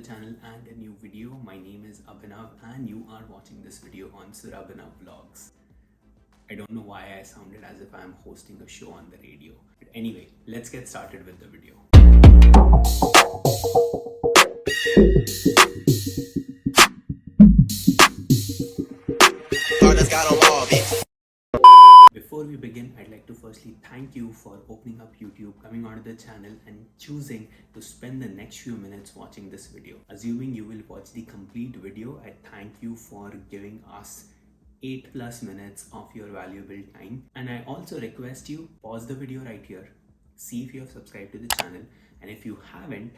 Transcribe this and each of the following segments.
channel and a new video. My name is Abhinav and you are watching this video on Surabhinav Vlogs. I don't know why I sounded as if I'm hosting a show on the radio. But anyway, let's get started with the video. Before we begin, I'd like to firstly thank you for opening up YouTube, coming onto the channel and choosing to spend the next few minutes watching this video. Assuming you will watch the complete video, I thank you for giving us 8+ minutes of your valuable time. And I also request you pause the video right here, see if you have subscribed to the channel, and if you haven't,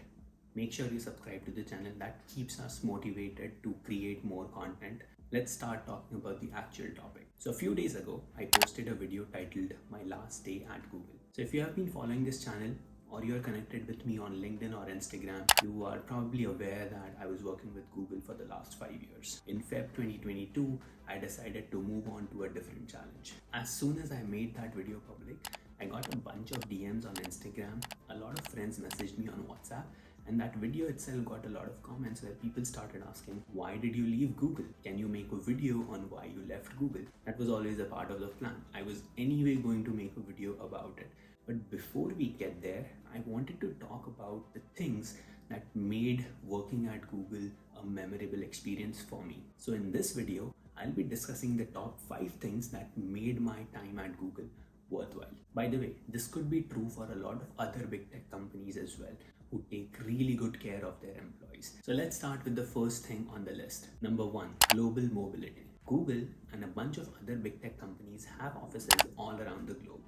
make sure you subscribe to the channel. That keeps us motivated to create more content. Let's start talking about the actual topic. So a few days ago, I posted a video titled My Last Day at Google. So if you have been following this channel or you're connected with me on LinkedIn or Instagram, you are probably aware that I was working with Google for the last 5 years. In Feb 2022, I decided to move on to a different challenge. As soon as I made that video public, I got a bunch of DMs on Instagram. A lot of friends messaged me on WhatsApp. And that video itself got a lot of comments where people started asking, why did you leave Google? Can you make a video on why you left Google? That was always a part of the plan. I was anyway going to make a video about it. But before we get there, I wanted to talk about the things that made working at Google a memorable experience for me. So in this video, I'll be discussing the top 5 things that made my time at Google worthwhile. By the way, this could be true for a lot of other big tech companies as well, who take really good care of their employees. So let's start with the first thing on the list. Number 1, global mobility. Google and a bunch of other big tech companies have offices all around the globe.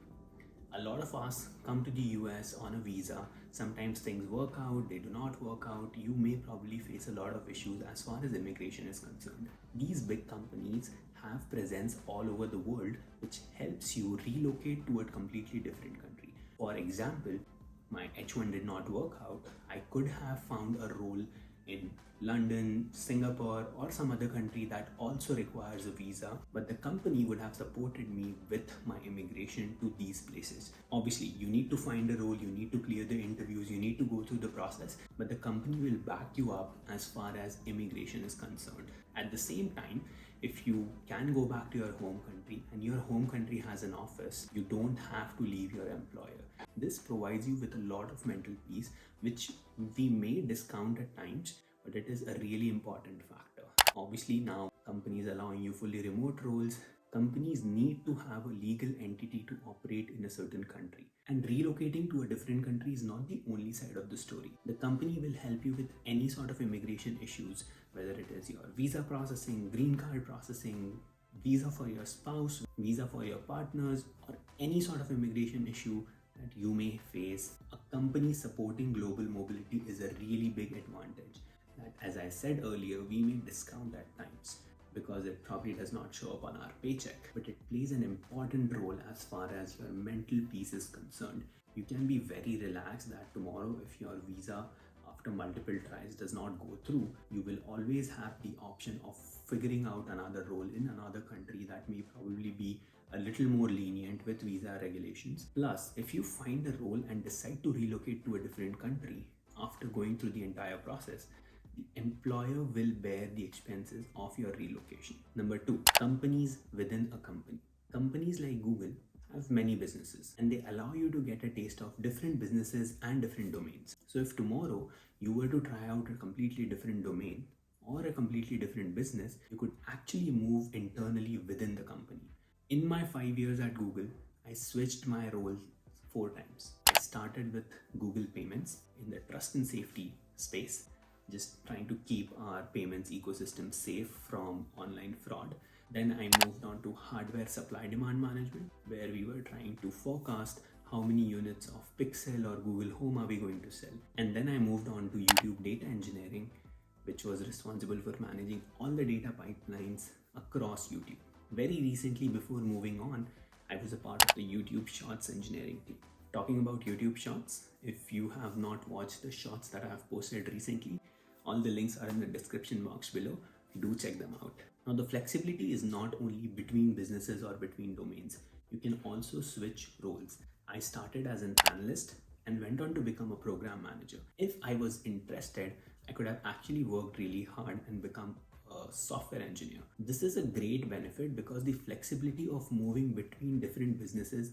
A lot of us come to the US on a visa. Sometimes things work out, they do not work out. You may probably face a lot of issues as far as immigration is concerned. These big companies have presence all over the world, which helps you relocate to a completely different country. For example, my H1 did not work out. I could have found a role in London, Singapore, or some other country that also requires a visa, but the company would have supported me with my immigration to these places. Obviously, you need to find a role, you need to clear the interviews, you need to go through the process, but the company will back you up as far as immigration is concerned. At the same time, if you can go back to your home country and your home country has an office, you don't have to leave your employer. This provides you with a lot of mental peace, which we may discount at times, but it is a really important factor. Obviously, now companies allowing you fully remote roles, companies need to have a legal entity to operate in a certain country. And relocating to a different country is not the only side of the story. The company will help you with any sort of immigration issues, whether it is your visa processing, green card processing, visa for your spouse, visa for your partners, or any sort of immigration issue that you may face. A company supporting global mobility is a really big advantage that, as I said earlier, we may discount at times because it probably does not show up on our paycheck, but it plays an important role as far as your mental peace is concerned. You can be very relaxed that tomorrow, if your visa after multiple tries does not go through, you will always have the option of figuring out another role in another country that may probably be a little more lenient with visa regulations. Plus, if you find a role and decide to relocate to a different country after going through the entire process, the employer will bear the expenses of your relocation. Number 2, companies within a company. Companies like Google have many businesses and they allow you to get a taste of different businesses and different domains. So if tomorrow you were to try out a completely different domain or a completely different business, you could actually move internally within the company. In my 5 years at Google, I switched my role 4 times. I started with Google Payments in the trust and safety space, just trying to keep our payments ecosystem safe from online fraud. Then I moved on to hardware supply demand management, where we were trying to forecast how many units of Pixel or Google Home are we going to sell. And then I moved on to YouTube data engineering, which was responsible for managing all the data pipelines across YouTube. Very recently, before moving on, I was a part of the YouTube Shorts engineering team. Talking about YouTube Shorts, if you have not watched the shorts that I have posted recently, all the links are in the description box below. Do check them out. Now, the flexibility is not only between businesses or between domains. You can also switch roles. I started as an analyst and went on to become a program manager. If I was interested, I could have actually worked really hard and become a software engineer. This is a great benefit because the flexibility of moving between different businesses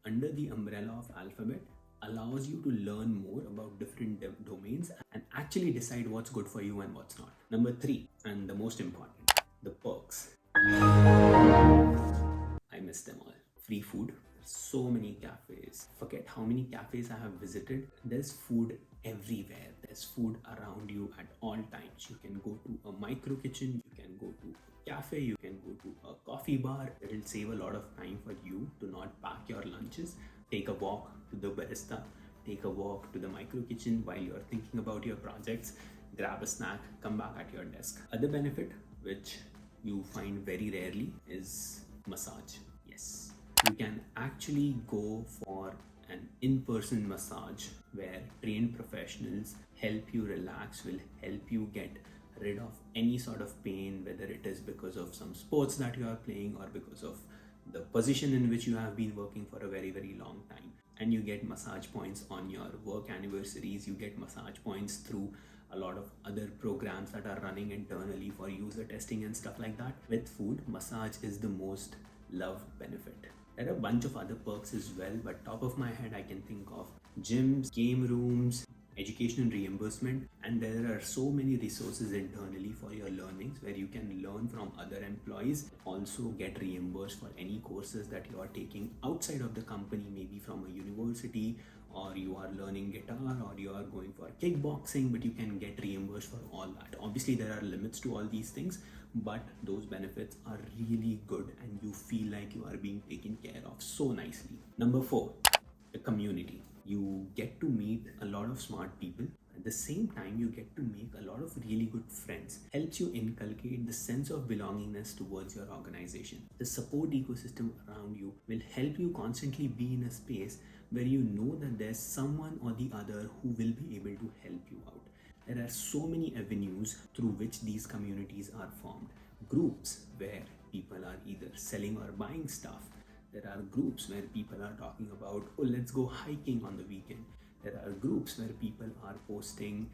under the umbrella of Alphabet allows you to learn more about different domains and actually decide what's good for you and what's not. Number three, and the most important, the perks. I miss them all. Free food, so many cafes. Forget how many cafes I have visited. There's food everywhere. There's food around you at all times. You can go to a micro kitchen, you can go to a cafe, you can go to a coffee bar. It will save a lot of time for you to not pack your lunches. Take a walk to the barista, take a walk to the micro kitchen while you're thinking about your projects, grab a snack, come back at your desk. Other benefit, which you find very rarely, is massage. Yes, you can actually go for an in-person massage where trained professionals help you relax, will help you get rid of any sort of pain, whether it is because of some sports that you are playing or because of the position in which you have been working for a very, very long time. And you get massage points on your work anniversaries, you get massage points through a lot of other programs that are running internally for user testing and stuff like that. With food, massage is the most loved benefit. There are a bunch of other perks as well, but top of my head I can think of gyms, game rooms, education reimbursement, and there are so many resources internally for your learnings where you can learn from other employees, also get reimbursed for any courses that you are taking outside of the company, maybe from a university, or you are learning guitar, or you are going for kickboxing, but you can get reimbursed for all that. Obviously there are limits to all these things, but those benefits are really good and you feel like you are being taken care of so nicely. Number 4, the community. You get to meet a lot of smart people. At the same time, you get to make a lot of really good friends. Helps you inculcate the sense of belongingness towards your organization. The support ecosystem around you will help you constantly be in a space where you know that there's someone or the other who will be able to help you out. There are so many avenues through which these communities are formed. Groups where people are either selling or buying stuff. There are groups where people are talking about, oh, let's go hiking on the weekend. There are groups where people are posting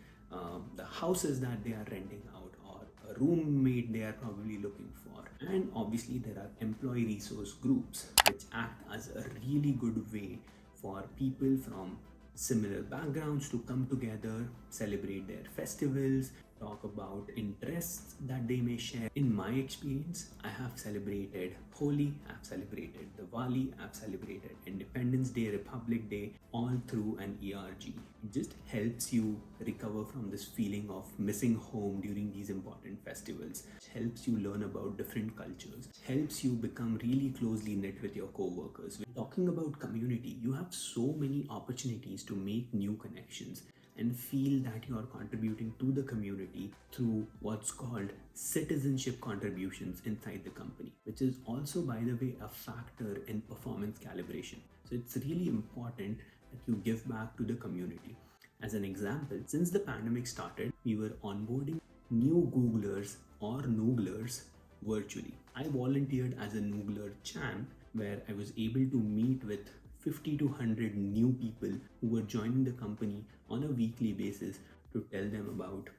the houses that they are renting out or a roommate they are probably looking for. And obviously there are employee resource groups which act as a really good way for people from similar backgrounds to come together, celebrate their festivals, talk about interests that they may share. In my experience, I have celebrated Holi, I've celebrated Diwali, I've celebrated Independence Day, Republic Day, all through an ERG. It just helps you recover from this feeling of missing home during these important festivals. It helps you learn about different cultures. It helps you become really closely knit with your co-workers. When talking about community, you have so many opportunities to make new connections and feel that you are contributing to the community through what's called citizenship contributions inside the company, which is also, by the way, a factor in performance calibration. So it's really important that you give back to the community. As an example, since the pandemic started, we were onboarding new Googlers or Nooglers virtually. I volunteered as a Noogler champ where I was able to meet with 50 to 100 new people who were joining the company on a weekly basis to tell them about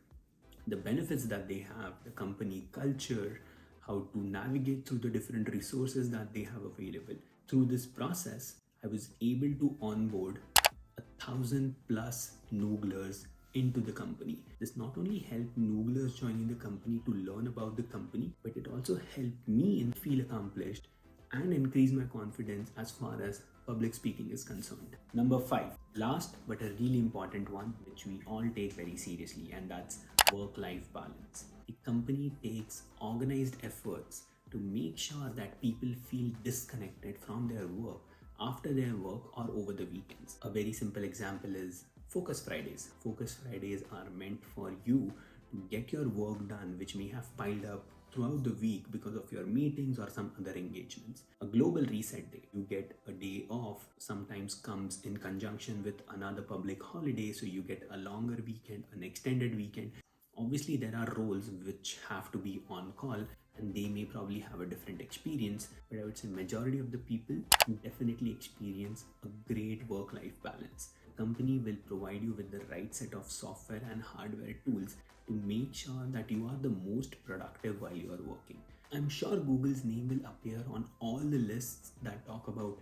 the benefits that they have, the company culture, how to navigate through the different resources that they have available. Through this process, I was able to onboard 1,000 plus Nooglers into the company. This not only helped Nooglers joining the company to learn about the company, but it also helped me feel accomplished and increase my confidence as far as public speaking is concerned. Number 5, last but a really important one, which we all take very seriously, and that's work-life balance. The company takes organized efforts to make sure that people feel disconnected from their work after their work or over the weekends. A very simple example is Focus Fridays. Focus Fridays are meant for you to get your work done, which may have piled up throughout the week because of your meetings or some other engagements. A global reset day, you get a day off, sometimes comes in conjunction with another public holiday, so you get a longer weekend, an extended weekend. Obviously there are roles which have to be on call and they may probably have a different experience, but I would say majority of the people definitely experience a great work-life balance. company will provide you with the right set of software and hardware tools to make sure that you are the most productive while you are working. I'm sure Google's name will appear on all the lists that talk about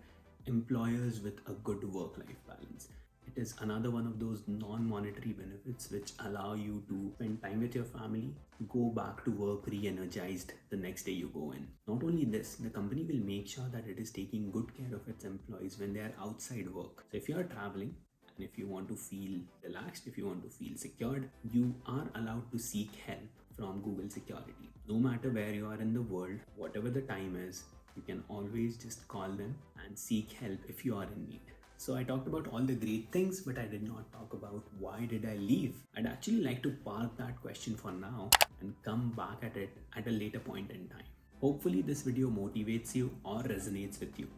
employers with a good work-life balance. It is another one of those non-monetary benefits which allow you to spend time with your family, go back to work re-energized the next day you go in. Not only this, the company will make sure that it is taking good care of its employees when they are outside work. So if you are traveling, and if you want to feel relaxed, if you want to feel secured, you are allowed to seek help from Google Security. No matter where you are in the world, whatever the time is, you can always just call them and seek help if you are in need. So I talked about all the great things, but I did not talk about why did I leave. I'd actually like to park that question for now and come back at it at a later point in time. Hopefully this video motivates you or resonates with you.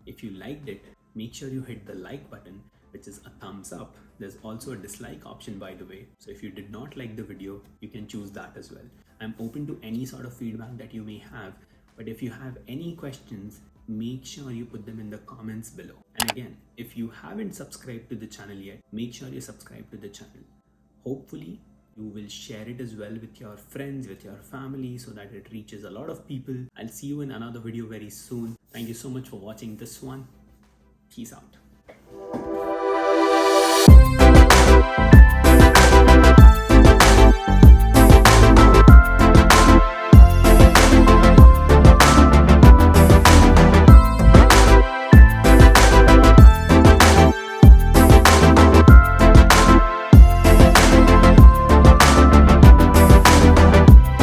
If you liked it, make sure you hit the like button, which is a thumbs up. There's also a dislike option, by the way. So if you did not like the video, you can choose that as well. I'm open to any sort of feedback that you may have, but if you have any questions, make sure you put them in the comments below. And again, if you haven't subscribed to the channel yet, make sure you subscribe to the channel. Hopefully, you will share it as well with your friends, with your family, so that it reaches a lot of people. I'll see you in another video very soon. Thank you so much for watching this one. Peace out.